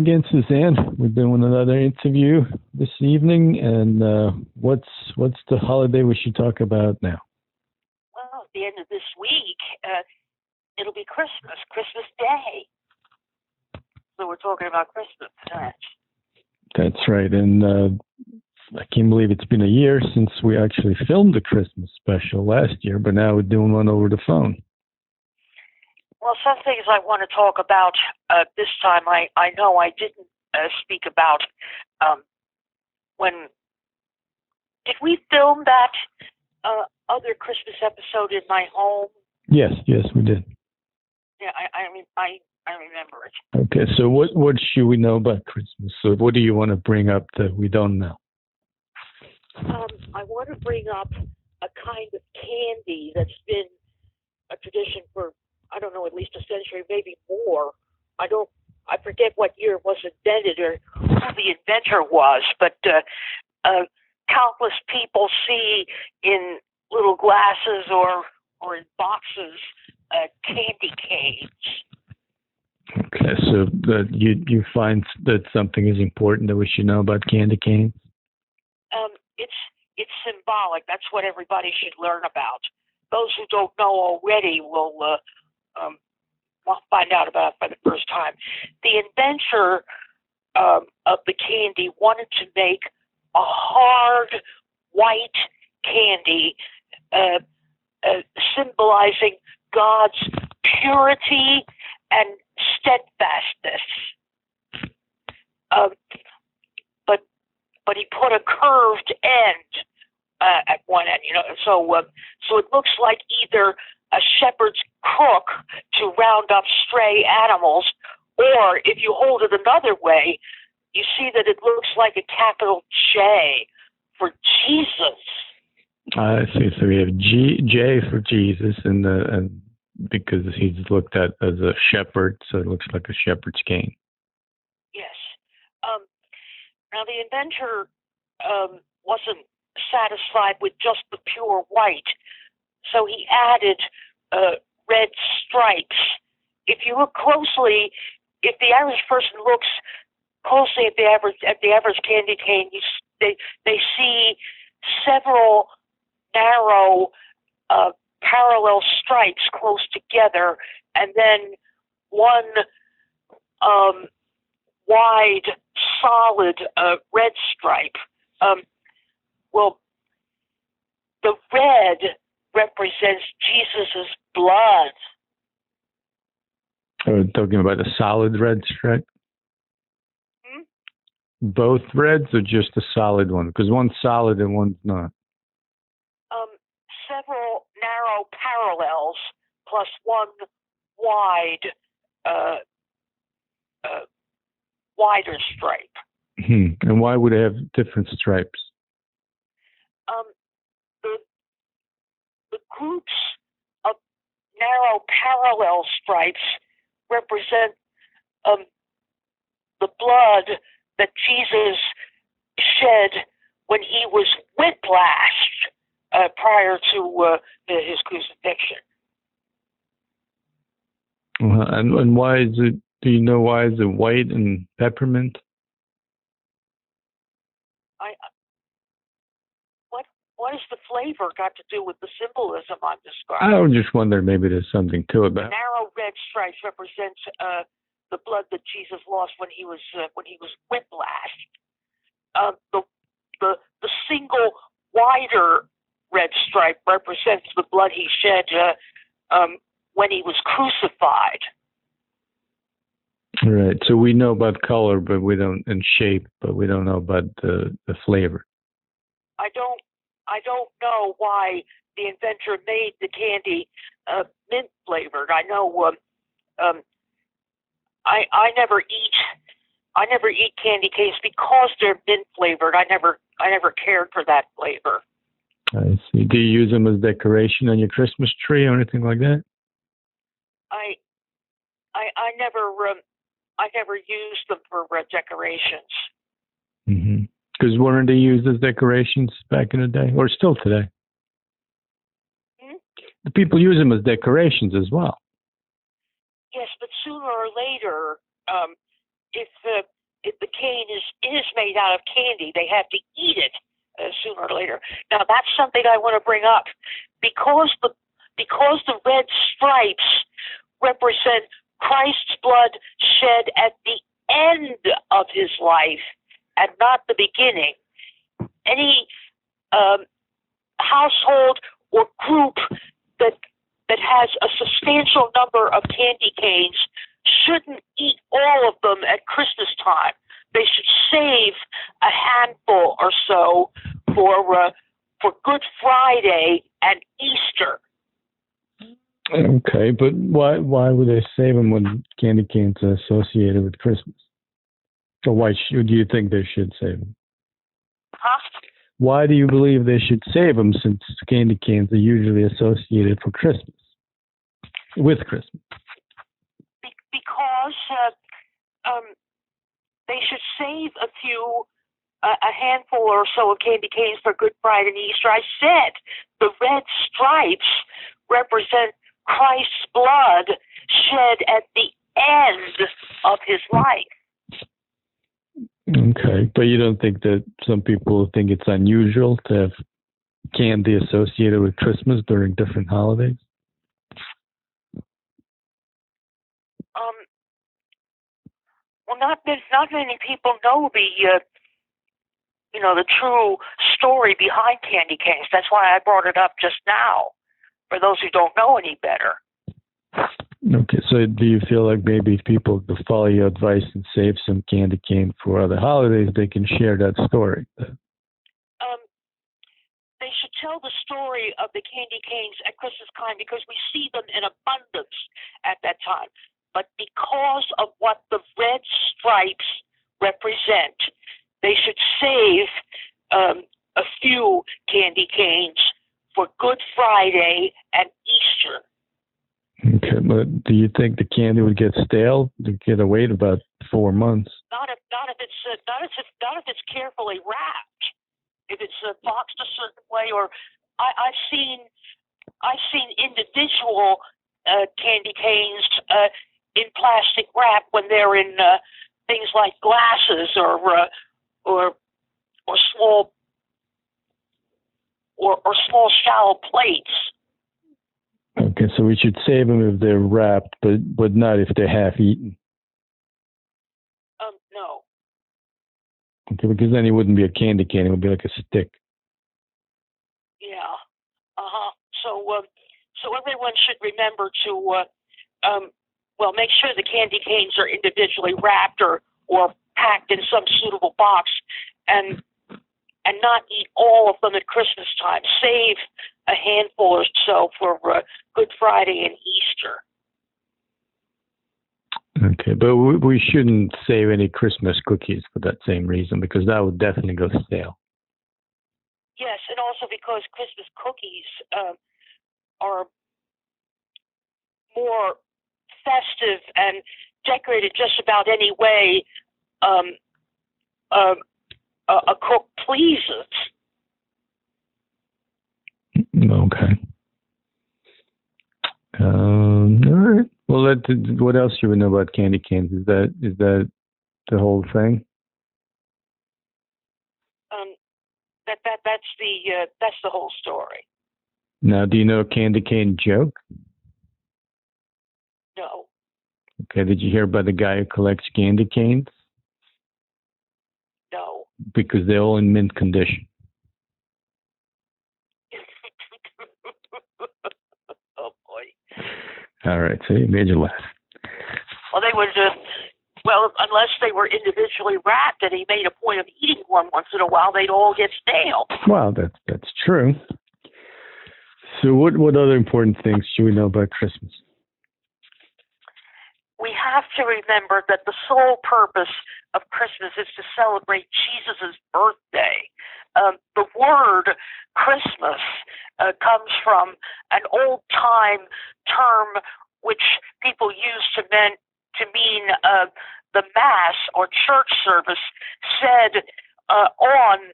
again, Suzanne. We're doing another interview this evening, and what's the holiday we should talk about now? Well, at the end of this week, it'll be Christmas Day. So we're talking about Christmas tonight. That's right, and I can't believe it's been a year since we actually filmed the Christmas special last year, but now we're doing one over the phone. Well, some things I want to talk about this time. I know I didn't speak about when did we film that other Christmas episode in my home? Yes, we did. Yeah, I remember it. Okay, so what should we know about Christmas? So what do you want to bring up that we don't know? I want to bring up a kind of candy that's been a tradition for, I don't know, at least a century, maybe more. I forget what year it was invented or who the inventor was, but countless people see in little glasses or in boxes candy canes. Okay, so you find that something is important that we should know about candy canes? It's symbolic. That's what everybody should learn about. Those who don't know already will find out about it for the first time. The inventor of the candy wanted to make a hard white candy symbolizing God's purity and steadfastness. But he put a curved end at one end, so it looks like either a shepherd's crook to round up stray animals, or if you hold it another way, you see that it looks like a capital J for Jesus. I see. So we have J for Jesus, and because he's looked at as a shepherd, so it looks like a shepherd's cane. Yes. Now the inventor wasn't satisfied with just the pure white, so he added red stripes. If you look closely, if the average person looks closely at the average candy cane, they see several narrow parallel stripes close together, and then one wide, solid red stripe. Well, the red represents Jesus' blood. Are we talking about a solid red stripe? Both reds or just a solid one? Because one's solid and one's not. Several narrow parallels plus one wide, wider stripe. And why would it have different stripes? The groups of narrow parallel stripes represent the blood that Jesus shed when he was whiplashed prior to his crucifixion. And why is it? Do you know why is it white and peppermint? What has the flavor got to do with the symbolism I'm describing? I was just wondering, maybe there's something to it. The narrow red stripes represents the blood that Jesus lost when he was whiplashed. The single wider red stripe represents the blood he shed when he was crucified. Right. So we know about color, but we don't, and shape, but we don't know about the flavor. I don't know why the inventor made the candy mint flavored. I know I never eat candy canes because they're mint flavored. I never cared for that flavor. I see. Do you use them as decoration on your Christmas tree or anything like that? I never used them for decorations. Mm-hmm. Because weren't they used as decorations back in the day, or still today? The people use them as decorations as well. Yes, but sooner or later, if the cane is made out of candy, they have to eat it sooner or later. Now that's something I want to bring up because the red stripes represent Christ's blood shed at the end of his life and not the beginning. Any household or group that has a substantial number of candy canes shouldn't eat all of them at Christmas time. They should save a handful or so for Good Friday and Easter. Okay, but why would they save them when candy canes are associated with Christmas? Or why do you think they should save them? Huh? Why do you believe they should save them since candy canes are usually associated for Christmas? With Christmas? Because they should save a handful or so of candy canes for Good Friday and Easter. I said the red stripes represent Christ's blood shed at the end of his life. Okay, but you don't think that some people think it's unusual to have candy associated with Christmas during different holidays? Well, not many people know the true story behind candy canes. That's why I brought it up just now, for those who don't know any better. Okay, so do you feel like maybe if people follow your advice and save some candy cane for other holidays, they can share that story? They should tell the story of the candy canes at Christmas time because we see them in abundance at that time. But because of what the red stripes represent, they should save a few candy canes for Good Friday and Easter. Okay, but do you think the candy would get stale? It get to wait about 4 months. Not if it's carefully wrapped. If it's boxed a certain way, or I've seen individual candy canes in plastic wrap when they're in things like glasses or small small shallow plates. Okay, so we should save them if they're wrapped, but not if they're half eaten. No. Okay, because then it wouldn't be a candy cane; it would be like a stick. Yeah. So everyone should remember to make sure the candy canes are individually wrapped or packed in some suitable box, and not eat all of them at Christmas time. Save a handful or so for Good Friday and Easter. Okay, but we shouldn't save any Christmas cookies for that same reason, because that would definitely go stale. Yes, and also because Christmas cookies are more festive and decorated just about any way a cook pleases. Okay. All right. Well, what else do we know about candy canes? Is that the whole thing? That's the whole story. Now, do you know a candy cane joke? No. Okay. Did you hear about the guy who collects candy canes? No. Because they're all in mint condition. Oh boy. All right. So you made you laugh. Well, they would. Unless they were individually wrapped, and he made a point of eating one once in a while, they'd all get stale. Well, that's true. So, what other important things should we know about Christmas? We have to remember that the sole purpose of Christmas is to celebrate Jesus' birthday. The word Christmas comes from an old-time term which people used to mean the Mass or church service said on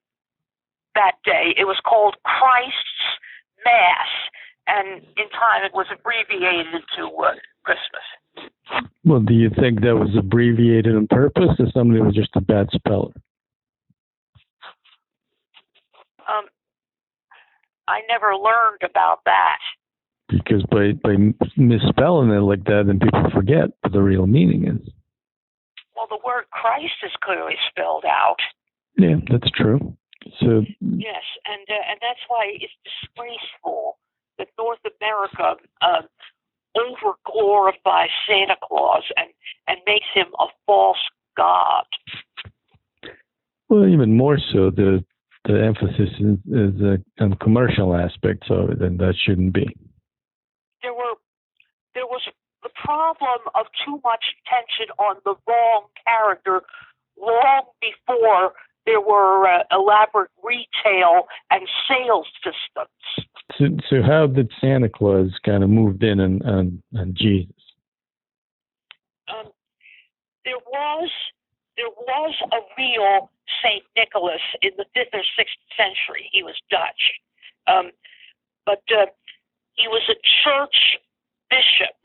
that day. It was called Christ's Mass, and in time it was abbreviated to Christmas. Well, do you think that was abbreviated on purpose, or somebody was just a bad speller? I never learned about that. Because by misspelling it like that, then people forget what the real meaning is. Well, the word Christ is clearly spelled out. Yeah, that's true. So yes, and that's why it's disgraceful that North America over glorifies Santa Claus and makes him a false god. Well, even more so, the emphasis is on commercial aspects of it, and that shouldn't be. There was the problem of too much attention on the wrong character long before there were elaborate retail and sales systems. So how did Santa Claus kind of moved in on Jesus? There was a real Saint Nicholas in the 5th or 6th century. He was Dutch, but he was a church bishop.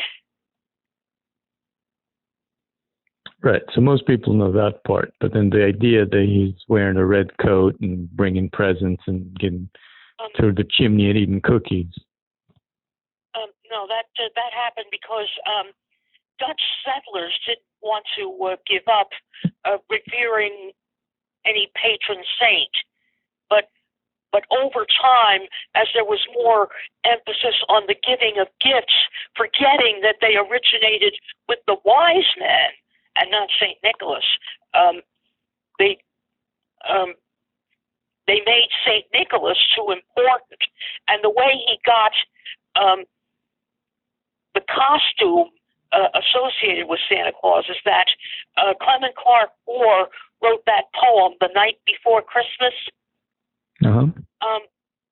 Right. So most people know that part, but then the idea that he's wearing a red coat and bringing presents and getting through the chimney and eating cookies. No, that happened because Dutch settlers didn't want to give up revering any patron saint, but over time, as there was more emphasis on the giving of gifts, forgetting that they originated with the wise men and not Saint Nicholas, they made Saint Nicholas too important, and the way he got the costume associated with Santa Claus is that Clement Clarke Moore wrote that poem, "The Night Before Christmas." Uh-huh.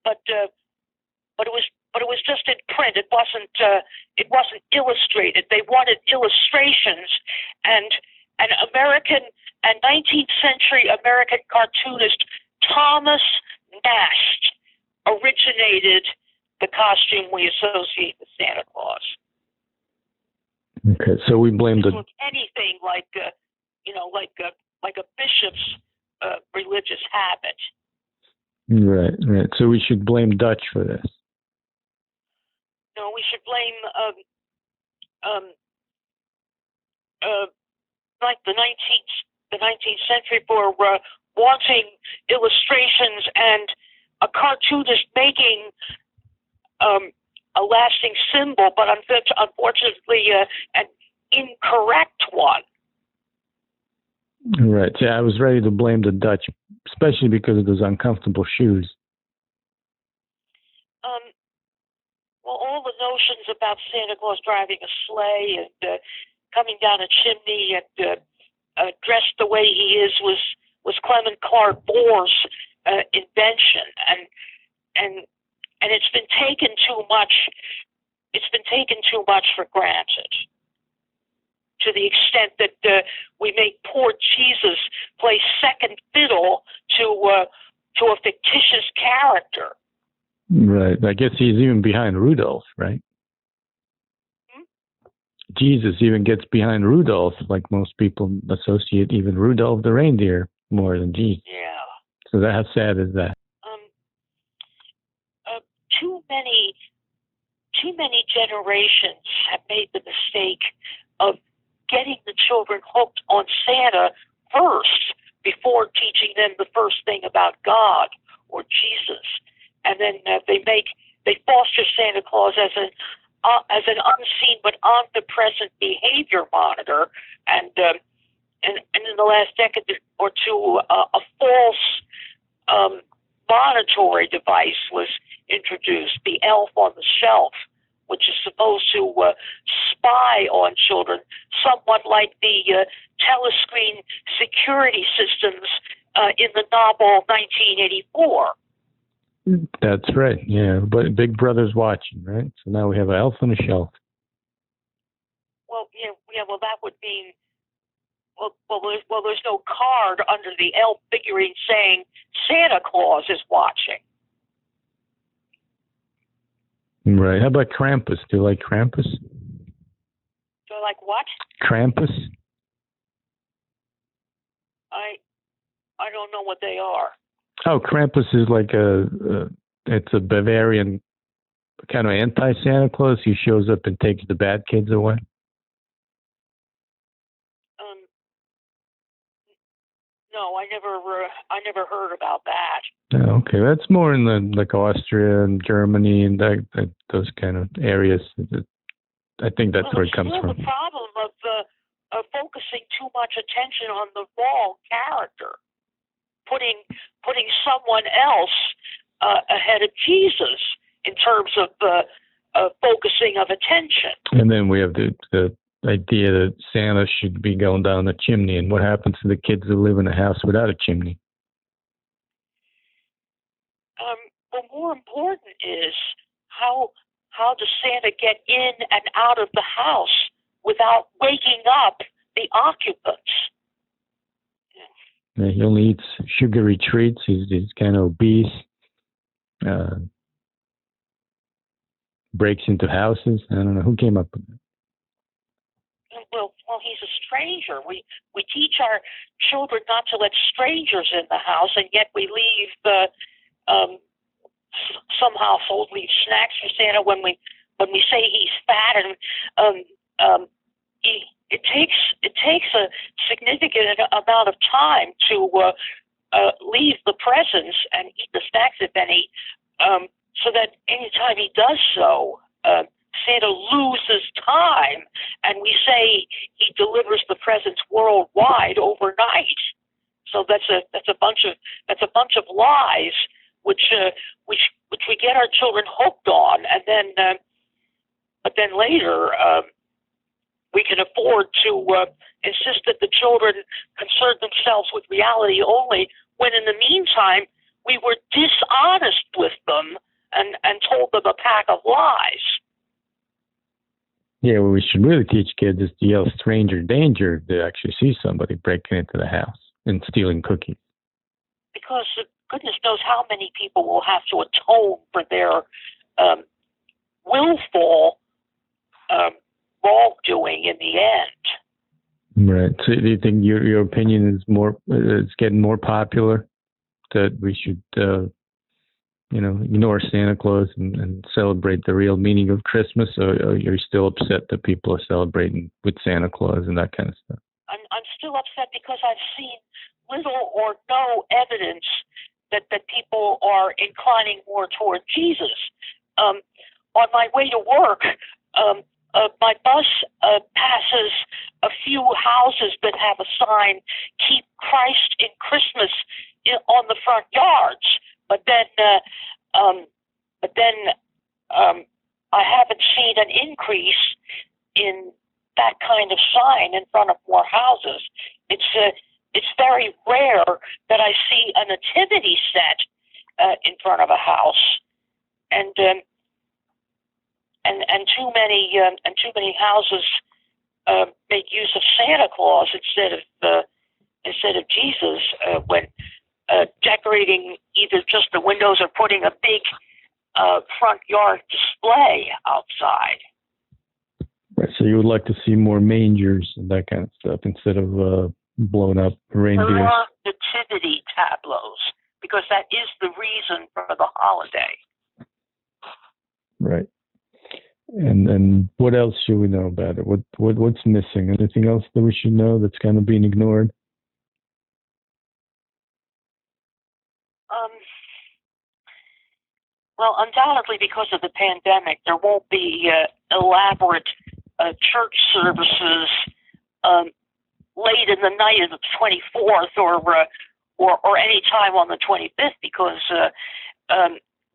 But it was just in print. It wasn't illustrated. They wanted illustrations, and an American and 19th century American cartoonist Thomas Nast originated the costume we associate with Santa Claus. Okay, so we blame the anything like a bishop's religious habit. Right. So we should blame Dutch for this. No, we should blame like the 19th century for wanting illustrations and a cartoonist making a lasting symbol, but unfortunately an incorrect one. Right. Yeah, I was ready to blame the Dutch, especially because of those uncomfortable shoes. Well, all the notions about Santa Claus driving a sleigh and coming down a chimney and dressed the way he is was Clement Clarke Moore's invention, and it's been taken too much. It's been taken too much for granted, to the extent that we make poor Jesus play second fiddle to a fictitious character. Right. I guess he's even behind Rudolph, right? Jesus even gets behind Rudolph, like most people associate even Rudolph the reindeer more than Jesus. Yeah. So how sad is that? Too many generations have made the mistake of getting the children hooked on Santa first before teaching them the first thing about God or Jesus, and then they foster Santa Claus as an unseen but omnipresent behavior monitor, and in the last decade or two, a false monitory device was introduced, the elf on the shelf, which is supposed to spy on children, somewhat like the telescreen security systems in the novel 1984. That's right. Yeah, but Big Brother's watching, right? So now we have an elf on a shelf. Well, yeah. Well, that would mean there's no card under the elf figurine saying Santa Claus is watching. Right. How about Krampus? Do you like Krampus? Do I like what? Krampus? I don't know what they are. Oh, Krampus is like it's a Bavarian kind of anti-Santa Claus. He shows up and takes the bad kids away. No, I never heard about that. Oh, okay, that's more in the like Austria and Germany and those kind of areas. I think that's where it comes from. The problem of focusing too much attention on the wrong character, putting someone else ahead of Jesus in terms of focusing of attention. And then we have the idea that Santa should be going down the chimney, and what happens to the kids who live in a house without a chimney? But more important is how does Santa get in and out of the house without waking up the occupants? Yeah, he only eats sugary treats. He's kind of obese. Breaks into houses. I don't know who came up with that. Well, he's a stranger. We teach our children not to let strangers in the house, and yet we leave some households leave snacks for Santa when we say he's fat, and it takes a significant amount of time to leave the presents and eat the snacks, if any, so that anytime he does so, Santa loses time, and we say he delivers the presents worldwide overnight. So that's a bunch of lies, which we get our children hooked on, and then but then later we can afford to insist that the children concern themselves with reality only, when in the meantime we were dishonest with them and told them a pack of lies. Yeah, what we should really teach kids is to yell "stranger danger" to actually see somebody breaking into the house and stealing cookies. Because goodness knows how many people will have to atone for their willful wrongdoing in the end. Right. So do you think your opinion is it's getting more popular, that we should ignore Santa Claus and celebrate the real meaning of Christmas, or you're still upset that people are celebrating with Santa Claus and that kind of stuff? I'm still upset because I've seen little or no evidence that people are inclining more toward Jesus. On my way to work, my bus passes a few houses that have a sign, "Keep Christ in Christmas," on the front yards. But then I haven't seen an increase in that kind of sign in front of more houses. It's very rare that I see a nativity set in front of a house, and too many houses make use of Santa Claus instead of Jesus when decorating either just the windows or putting a big front yard display outside. Right. So you would like to see more mangers and that kind of stuff instead of blown up reindeer. Nativity tableaus, because that is the reason for the holiday. Right. And what else should we know about it? What's missing? Anything else that we should know that's kind of being ignored? Well, undoubtedly, because of the pandemic, there won't be elaborate church services late in the night of the 24th or any time on the 25th, because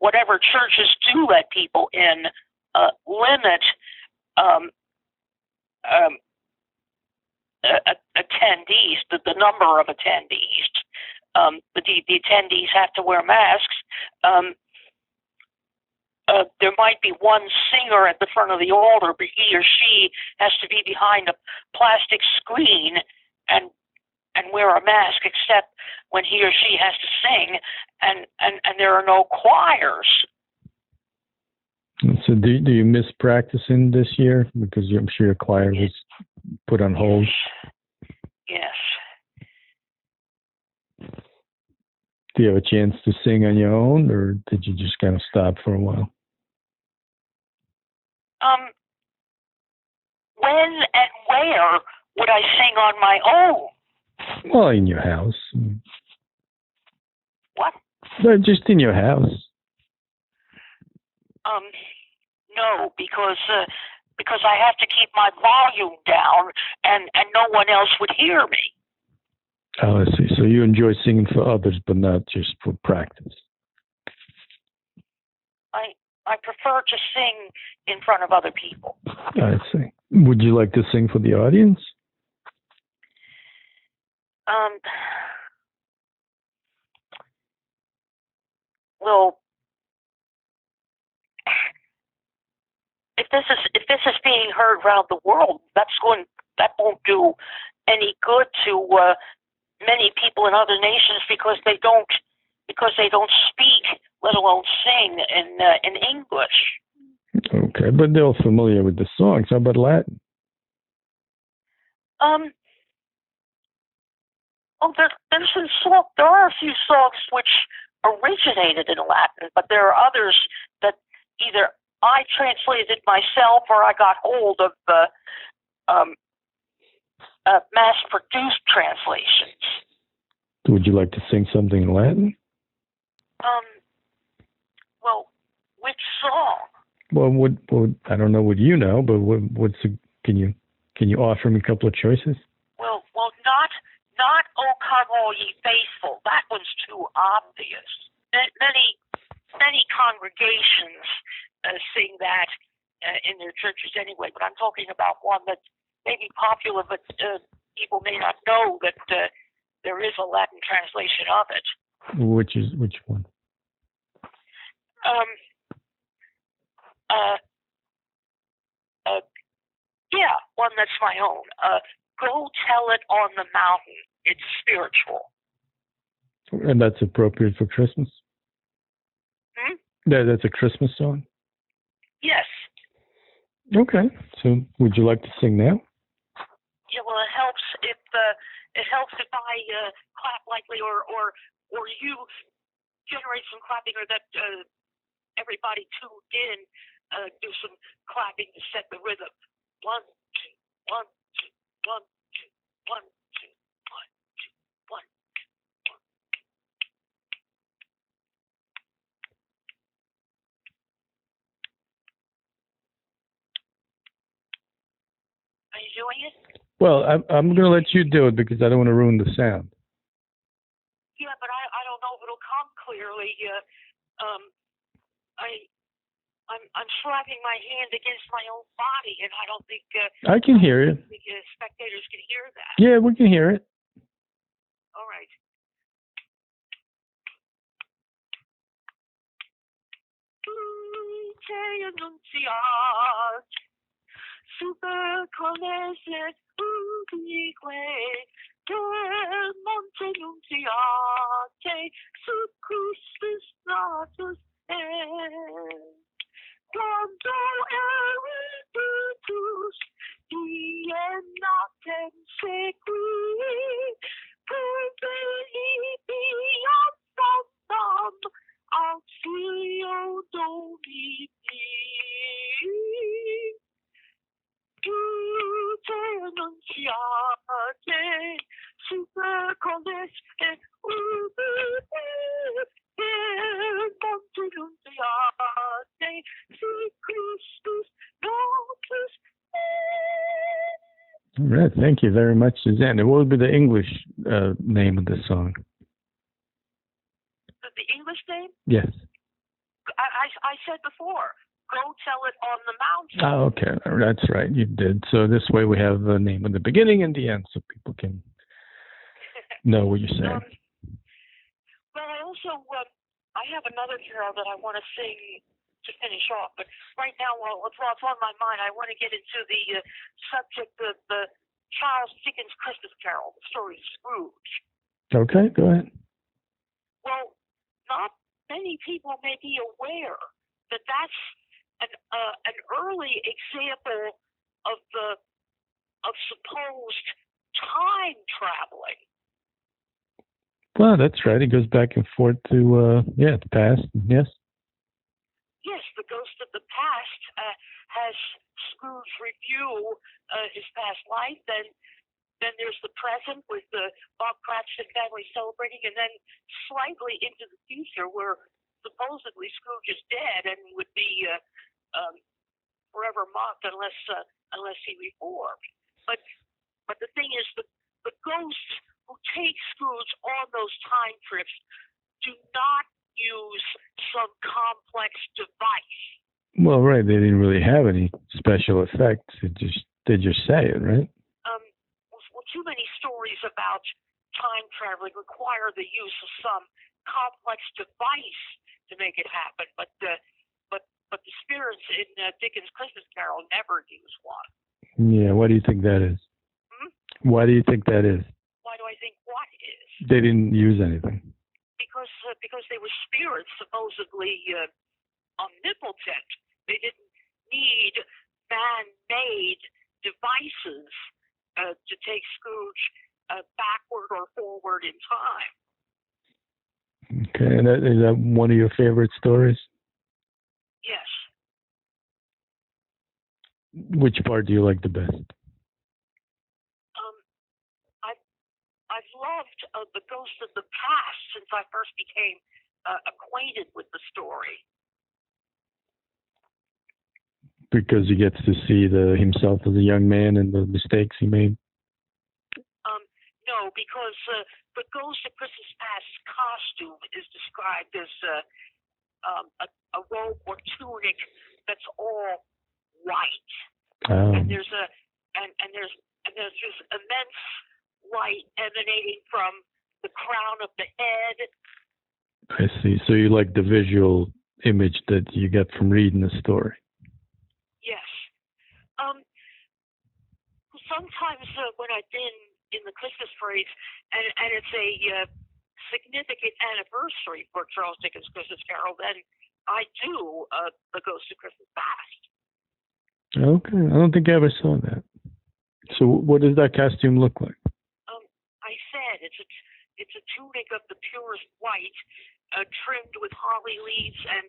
whatever churches do let people in limit attendees, the number of attendees. The attendees have to wear masks. There might be one singer at the front of the altar, but he or she has to be behind a plastic screen and wear a mask, except when he or she has to sing, and there are no choirs. So do you miss practicing this year? Because I'm sure your choir was put on hold. Yes. Do you have a chance to sing on your own, or did you just kind of stop for a while? When and where would I sing on my own? Well, in your house. What? No, just in your house. No, because I have to keep my volume down, and no one else would hear me. Oh, I see. So you enjoy singing for others, but not just for practice. I prefer to sing in front of other people. I see. Would you like to sing for the audience? Well, if this is being heard around the world, that won't do any good to many people in other nations because they don't speak, let alone sing in English. Okay, but they're all familiar with the songs. How about Latin? There are a few songs which originated in Latin, but there are others that either I translated myself or I got hold of mass-produced translations. Would you like to sing something in Latin? Well, which song? Well, I don't know what you know, but can you offer me a couple of choices? Well, not "O Come All Ye Faithful." That one's too obvious. Many congregations sing that in their churches anyway. But I'm talking about one that may be popular, but people may not know that there is a Latin translation of it. Which one? Yeah, one that's my own. Go Tell It on the Mountain. It's spiritual. And that's appropriate for Christmas? That's a Christmas song? Yes. Okay. So would you like to sing now? Yeah, well, it helps if I clap lightly or you generate some clapping, or that everybody tuned in do some clapping to set the rhythm. 1, 2, 1, 2, 1, 2, 1, 2, 1, 2, 1. Are you doing it? Well, I'm going to let you do it because I don't want to ruin the sound. Yeah, but I don't know if it'll come clearly. I'm slapping my hand against my own body, and I don't think I can hear it. The spectators can hear that. Yeah, we can hear it. All right. Super conescent ubiquitous monte nuntiate su Christus natus quando eritus diem natem sequi Purvelibiam sanctam auxilio Domini Te annunciate super coles et ubique monte nuntiate si Christus natus. All right. Thank you very much, Suzanne. And what would be the English name of the song? The English name? Yes. I said before. Go Tell It on the Mountain. Oh, okay. That's right. You did. So this way we have the name at the beginning and the end so people can know what you're saying. Well, I also I have another carol that I want to sing to finish off. But right now, while it's on my mind, I want to get into the subject of the Charles Dickens Christmas Carol, the story of Scrooge. Okay, go ahead. Well, not many people may be aware that that's an early example of supposed time traveling. Well, that's right. He goes back and forth to the past. Yes. Yes, the ghost of the past has Scrooge review his past life. Then there's the present with the Bob Cratchit family celebrating, and then slightly into the future where supposedly Scrooge is dead and would be forever mocked unless he reformed. But the thing is, the ghosts who take Scrooge on those time trips do not use some complex device. Well, right. They didn't really have any special effects. They just say it, right? Well, too many stories about time traveling require the use of some complex device to make it happen. But the spirits in Dickens' Christmas Carol never use one. Yeah. Why do you think that is? Why do you think that is? Why do I think what is? They didn't use anything. Because they were spirits supposedly omnipotent. They didn't need man-made devices to take Scrooge backward or forward in time. Okay, and is that one of your favorite stories? Yes. Which part do you like the best? I've loved the Ghost of the Past since I first became acquainted with the story. Because he gets to see himself as a young man and the mistakes he made? No, because the Ghost of Christmas Past's costume is described as a robe or tunic that's all white, and there's this immense light emanating from the crown of the head. I see. So you like the visual image that you get from reading the story? Yes. Sometimes when I've been in the Christmas parades and it's a significant anniversary for Charles Dickens' Christmas Carol, then I do the Ghost of Christmas Past. Okay. I don't think I ever saw that. So what does that costume look like? I said it's a tunic of the purest white, trimmed with holly leaves and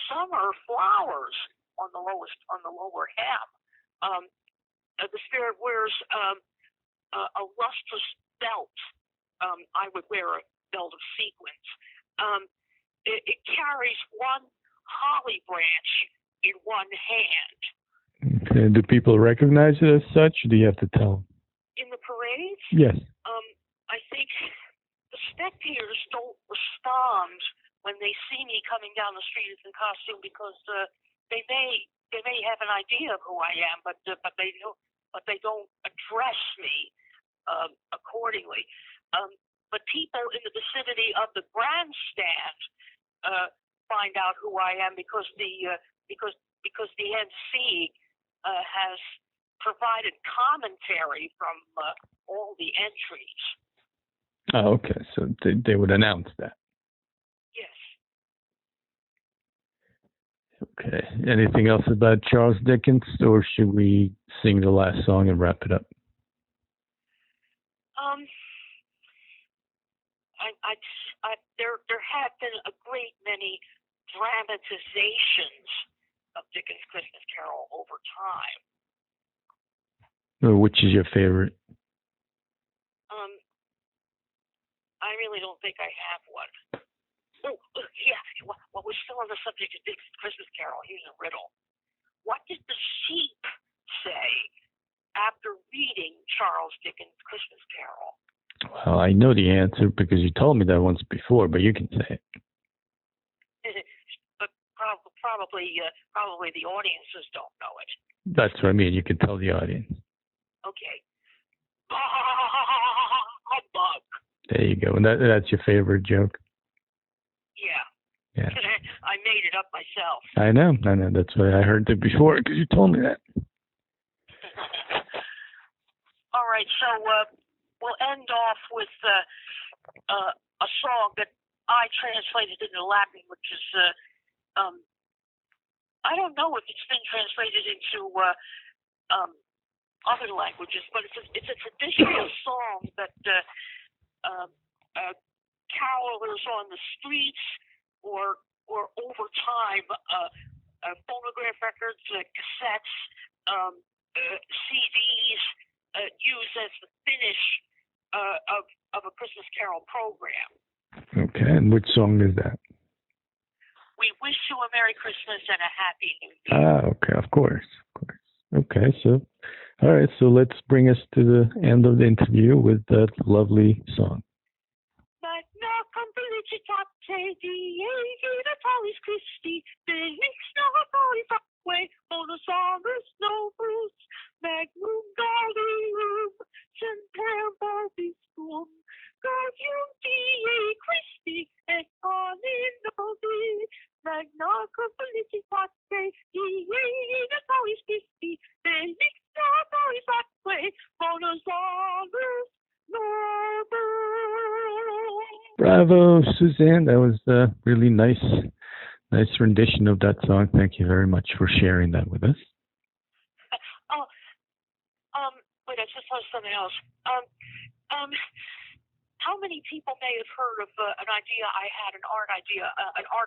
summer flowers on the lower hem. The spirit wears a lustrous belt. I would wear a belt of sequins. It carries one holly branch in one hand. Okay. Do people recognize it as such, or do you have to tell them? In the parades? Yes. I think the spectators don't respond when they see me coming down the street in costume because they may have an idea of who I am, but they don't address me accordingly. But people in the vicinity of the grandstand find out who I am because the NC has provided commentary from all the entries. Oh, okay. So they would announce that. Yes. Okay. Anything else about Charles Dickens, or should we sing the last song and wrap it up? There have been a great many dramatizations of Dickens' Christmas Carol over time. Which is your favorite? I really don't think I have one. Oh, yeah. Well, we're still on the subject of Dickens' Christmas Carol. Here's a riddle. What did the sheep say after reading Charles Dickens' Christmas Carol? Well, I know the answer because you told me that once before, but you can say it. But probably the audiences don't know it. That's what I mean. You can tell the audience. Okay. Humbug. There you go. And that's your favorite joke? Yeah. I made it up myself. I know. That's why I heard it before, because you told me that. All right, so we'll end off with a song that I translated into Latin, which is I don't know if it's been translated into other languages, but it's a traditional song that carolers on the streets or over time, phonograph records, cassettes, CDs use as the finish of a Christmas Carol program. Okay, and which song is that? We wish you a Merry Christmas and a Happy New Year. Okay, of course. Okay, so, all right, so let's bring us to the end of the interview with that lovely song. Bravo, Suzanne. That was a really nice rendition of that song. Thank you very much for sharing that with us. Wait, I just saw something else. How many people may have heard of an idea I had, an art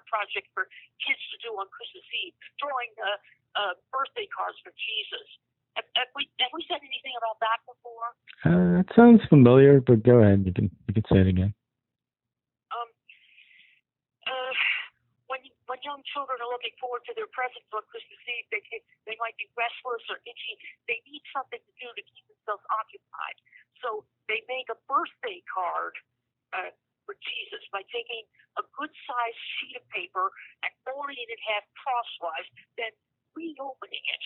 project for kids to do on Christmas Eve, drawing birthday cards for Jesus? Have we said anything about that before? It sounds familiar, but go ahead. You can say it again. When young children are looking forward to their presents on Christmas Eve, they might be restless or itchy. They need something to do to keep themselves occupied. So they make a birthday card for Jesus by taking a good-sized sheet of paper and folding it in half crosswise, then reopening it.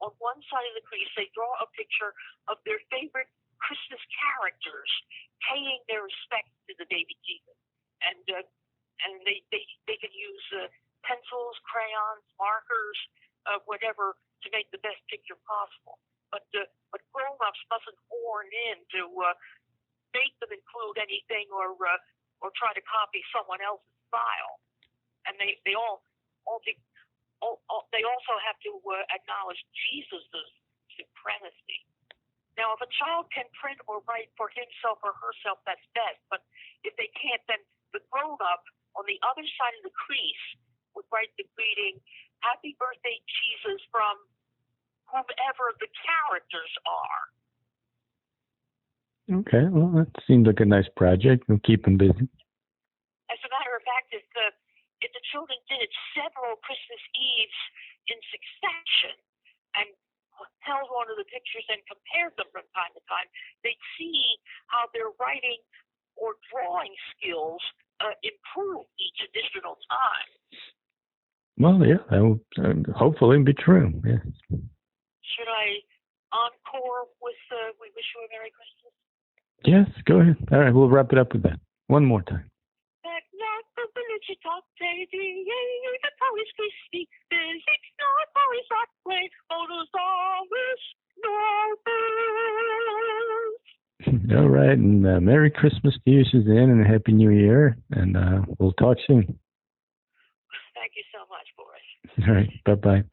On one side of the crease, they draw a picture of their favorite Christmas characters paying their respects to the baby Jesus. And they can use pencils, crayons, markers, whatever to make the best picture possible. But grown-ups mustn't horn in to make them include anything or try to copy someone else's style. And they also have to acknowledge Jesus' supremacy. Now, if a child can print or write for himself or herself, that's best. But if they can't, then the grown-up on the other side of the crease would write the greeting, "Happy birthday, Jesus," from whomever the characters are. Okay, well, that seems like a nice project. We'll keep them busy. As a matter of fact, if the children did it several Christmas Eves in succession and held one of the pictures and compared them from time to time, they'd see how their writing or drawing skills improve each additional time. Well, yeah, that will hopefully be true. Yeah. Should I encore with "We Wish You a Merry Christmas"? Yes, go ahead. All right, we'll wrap it up with that. One more time. All right, and Merry Christmas to you, Suzanne, and a Happy New Year, and we'll talk soon. Thank you so much, Boris. All right, bye-bye.